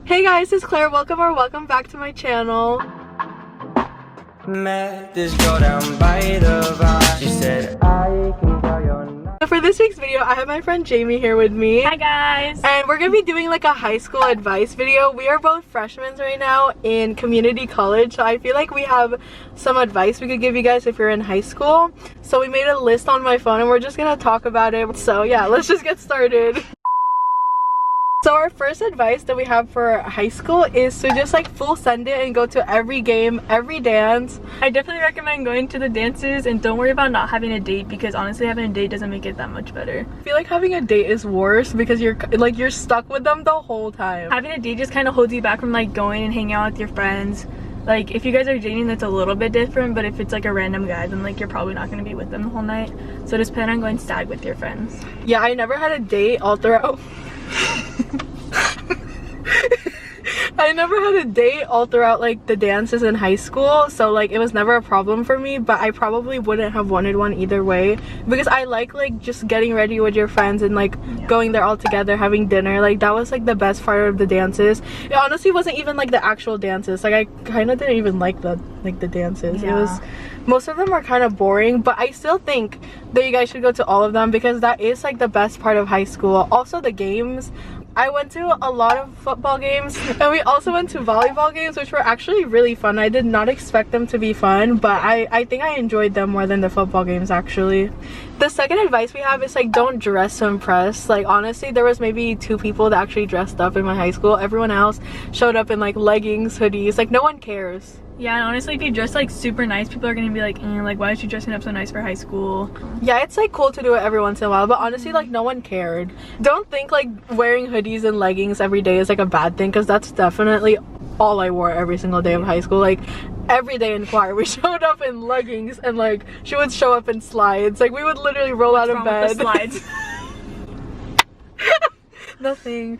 Hey guys, it's Claire. Welcome back to my channel. Met this girl down by the bar. She said, I can tell you're not. So for this week's video, I have my friend Jamie here with me. Hi guys! And we're gonna be doing like a high school advice video. We are both freshmen right now in community college, so I feel like we have some advice we could give you guys if you're in high school. So we made a list on my phone and we're just gonna talk about it. So yeah, let's just get started. So our first advice that we have for high school is to just like full send it and go to every game, every dance. I definitely recommend going to the dances and don't worry about not having a date, because honestly having a date doesn't make it that much better. I feel like having a date is worse because you're stuck with them the whole time. Having a date just kind of holds you back from like going and hanging out with your friends. Like if you guys are dating, that's a little bit different, but if it's like a random guy, then like you're probably not going to be with them the whole night. So just plan on going stag with your friends. Yeah, I never had a date all throughout I never had a date all throughout like the dances in high school, so like it was never a problem for me, but I probably wouldn't have wanted one either way because I like just getting ready with your friends and like going there all together, having dinner. Like that was like the best part of the dances. It honestly wasn't even like the actual dances. Like I kind of didn't even like the dances. Yeah. It was, most of them were kind of boring, but I still think that you guys should go to all of them because that is like the best part of high school. Also the games. I went to a lot of football games and we also went to volleyball games, which were actually really fun. I did not expect them to be fun, but I think I enjoyed them more than the football games actually. The second advice we have is like don't dress to impress. Like honestly, there was maybe 2 people that actually dressed up in my high school. Everyone else showed up in like leggings, hoodies. Like no one cares. Yeah, and honestly, if you dress like super nice, people are gonna be like, like why is she dressing up so nice for high school? Yeah, it's like cool to do it every once in a while, but honestly like no one cared. Don't think like wearing hoodies and leggings every day is like a bad thing, because that's definitely all I wore every single day of high school. Like every day in choir we showed up in leggings and like she would show up in slides. Like we would literally roll out of bed. With the slides? Nothing.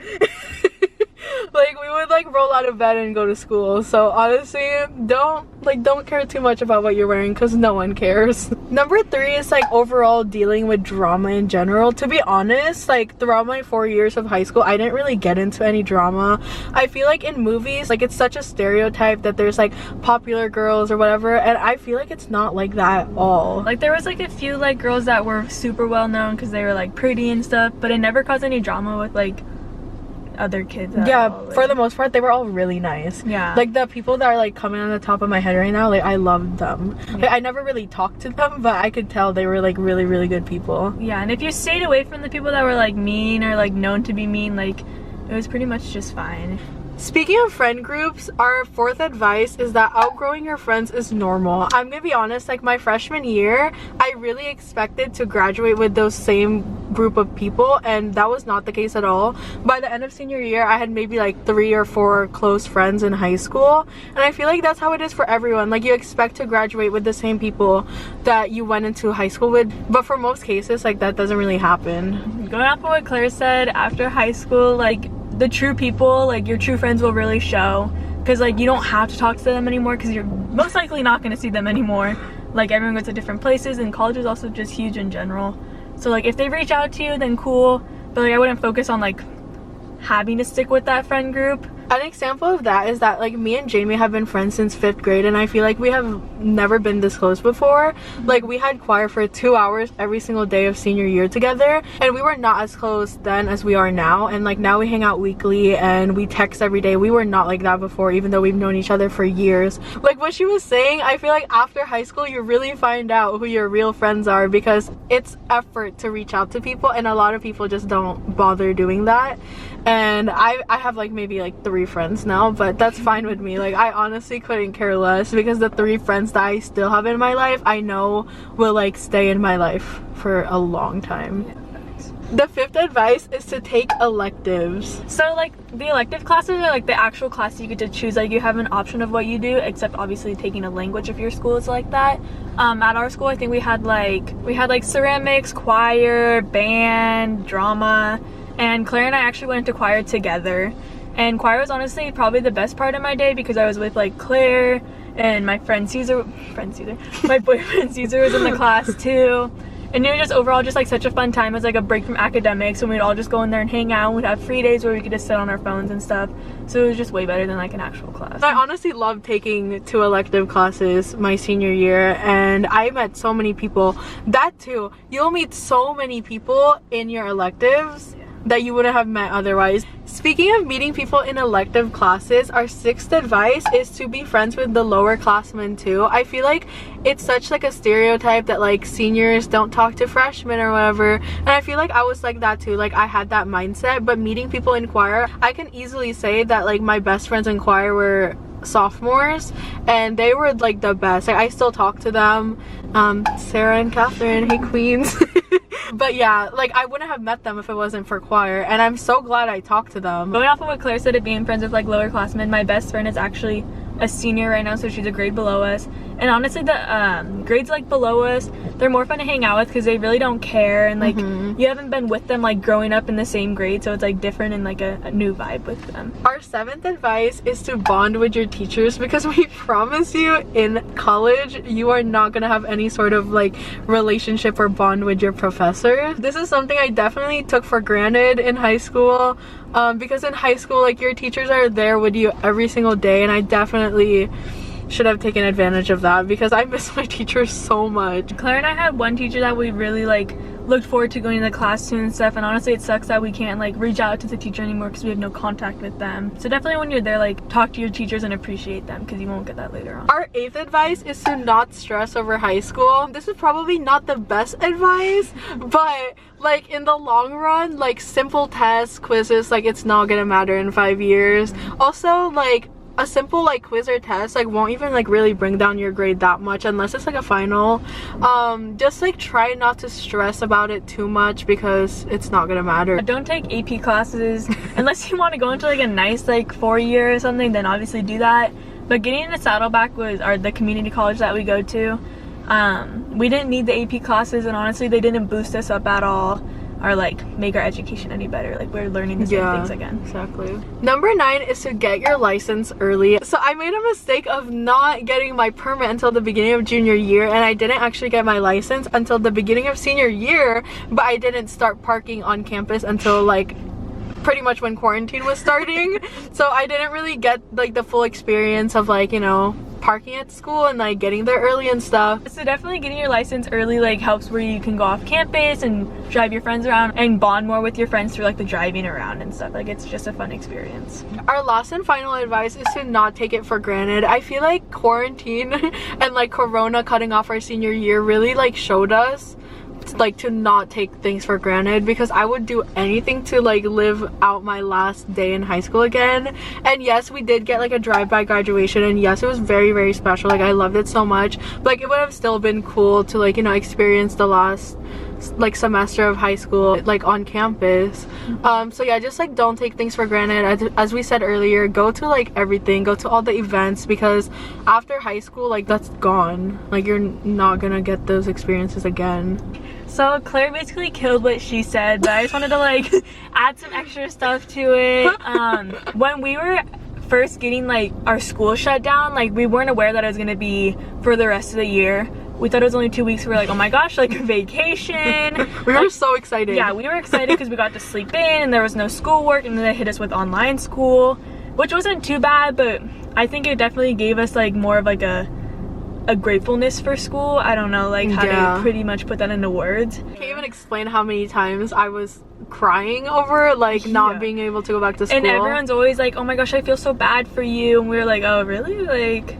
Like we would like roll out of bed and go to school. So honestly, don't care too much about what you're wearing because no one cares. Number 3 is like overall dealing with drama in general. To be honest, like throughout my 4 years of high school, I didn't really get into any drama. I feel like in movies, like it's such a stereotype that there's like popular girls or whatever, and I feel like it's not like that at all. Like there was like a few like girls that were super well known because they were like pretty and stuff, but it never caused any drama with like other kids at all. Like, for the most part they were all really nice. Yeah, like the people that are like coming on the top of my head right now, like I loved them. Like, I never really talked to them, but I could tell they were like really good people. Yeah, and if you stayed away from the people that were like mean or like known to be mean, like it was pretty much just fine. Speaking of friend groups, our 4th advice is that outgrowing your friends is normal. I'm gonna be honest, like my freshman year, I really expected to graduate with those same group of people, and that was not the case at all. By the end of senior year, I had maybe like 3 or 4 close friends in high school, and I feel like that's how it is for everyone. Like you expect to graduate with the same people that you went into high school with, but for most cases, like that doesn't really happen. Going off of what Claire said, after high school, like the true people, like your true friends will really show, because like you don't have to talk to them anymore because you're most likely not going to see them anymore. Like everyone goes to different places, and college is also just huge in general. So like if they reach out to you, then cool, but like I wouldn't focus on like having to stick with that friend group. An example of that is that like me and Jamie have been friends since 5th grade, and I feel like we have never been this close before. Like we had choir for 2 hours every single day of senior year together, and we were not as close then as we are now. And like now we hang out weekly and we text every day. We were not like that before, even though we've known each other for years. Like what she was saying, I feel like after high school you really find out who your real friends are, because it's effort to reach out to people, and a lot of people just don't bother doing that. And I have like maybe like 3 friends now, but that's fine with me. Like I honestly couldn't care less, because the 3 friends that I still have in my life, I know will like stay in my life for a long time. The 5th advice is to take electives. So like the elective classes are like the actual class you get to choose. Like you have an option of what you do, except obviously taking a language if your school is like that. At our school, I think we had like ceramics, choir, band, drama, and Claire and I actually went into choir together. And choir was honestly probably the best part of my day, because I was with like Claire and my friend Caesar, my boyfriend Caesar was in the class too. And it was just overall just like such a fun time as like a break from academics, and we'd all just go in there and hang out, and we'd have free days where we could just sit on our phones and stuff. So it was just way better than like an actual class. I honestly loved taking 2 elective classes my senior year, and I met so many people. That too, you'll meet so many people in your electives that you wouldn't have met otherwise. Speaking of meeting people in elective classes, our 6th advice is to be friends with the lower classmen too. I feel like it's such like a stereotype that like seniors don't talk to freshmen or whatever, and I feel like I was like that too. Like I had that mindset, but meeting people in choir, I can easily say that like my best friends in choir were sophomores, and they were like the best. Like I still talk to them, Sarah and Catherine, hey queens. But yeah, like I wouldn't have met them if it wasn't for choir, and I'm so glad I talked to them. Going off of what Claire said of being friends with like lower classmen, my best friend is actually a senior right now, so she's a grade below us. And honestly, the grades like below us, they're more fun to hang out with because they really don't care, and like you haven't been with them like growing up in the same grade, so it's like different and like a new vibe with them. Our 7th advice is to bond with your teachers, because we promise you in college you are not gonna have any sort of like relationship or bond with your professor. This is something I definitely took for granted in high school, because in high school like your teachers are there with you every single day, and I definitely should have taken advantage of that because I miss my teachers so much. Claire and I had one teacher that we really like looked forward to going to the class to and stuff, and honestly it sucks that we can't like reach out to the teacher anymore because we have no contact with them. So definitely when you're there, like talk to your teachers and appreciate them, because you won't get that later on. Our 8th advice is to not stress over high school. This is probably not the best advice, but like in the long run, like simple tests, quizzes, like it's not gonna matter in 5 years. Also, like a simple like quiz or test like won't even like really bring down your grade that much unless it's like a final. Just like try not to stress about it too much because it's not gonna matter. Don't take AP classes unless you want to go into like a nice like 4-year or something, then obviously do that. But getting into Saddleback was the community college that we go to. We didn't need the AP classes, and honestly they didn't boost us up at all or like make our education any better. Like we're learning the same things again. Exactly. Number 9 is to get your license early. So I made a mistake of not getting my permit until the beginning of junior year, and I didn't actually get my license until the beginning of senior year, but I didn't start parking on campus until like pretty much when quarantine was starting. So I didn't really get like the full experience of like, you know, parking at school and like getting there early and stuff. So definitely getting your license early like helps where you can go off campus and drive your friends around and bond more with your friends through like the driving around and stuff. Like it's just a fun experience. Our last and final advice is to not take it for granted. I feel like quarantine and like corona cutting off our senior year really like showed us like to not take things for granted, because I would do anything to like live out my last day in high school again. And yes, we did get like a drive-by graduation, and yes, it was very, very special. Like I loved it so much, but like it would have still been cool to like, you know, experience the last like semester of high school like on campus. So yeah, just like don't take things for granted. As we said earlier, go to like everything, go to all the events, because after high school like that's gone. Like you're not gonna get those experiences again. So Claire basically killed what she said, but I just wanted to like add some extra stuff to it. When we were first getting like our school shut down, like we weren't aware that it was gonna be for the rest of the year. We thought it was only 2 weeks. We were like, oh my gosh, like vacation. We were so excited. Yeah, we were excited because we got to sleep in and there was no schoolwork, and then they hit us with online school, which wasn't too bad, but I think it definitely gave us like more of like a gratefulness for school. I don't know like how to pretty much put that into words. I can't even explain how many times I was crying over like not being able to go back to school. And everyone's always like, oh my gosh, I feel so bad for you, and we were like, oh really? Like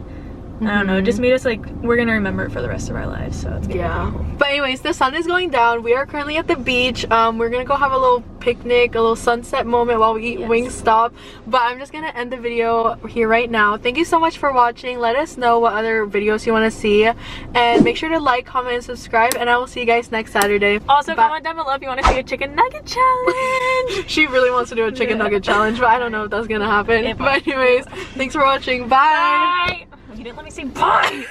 I don't know, it just made us like, we're gonna remember it for the rest of our lives, so it's gonna be cool. But anyways, the sun is going down. We are currently at the beach. We're gonna go have a little picnic, a little sunset moment while we eat Wingstop. But I'm just gonna end the video here right now. Thank you so much for watching. Let us know what other videos you want to see, and make sure to like, comment, and subscribe, and I will see you guys next Saturday. Also comment down below if you want to see a chicken nugget challenge. She really wants to do a chicken nugget challenge, but I don't know if that's gonna happen. But anyways, thanks for watching. Bye. You didn't let me say bye!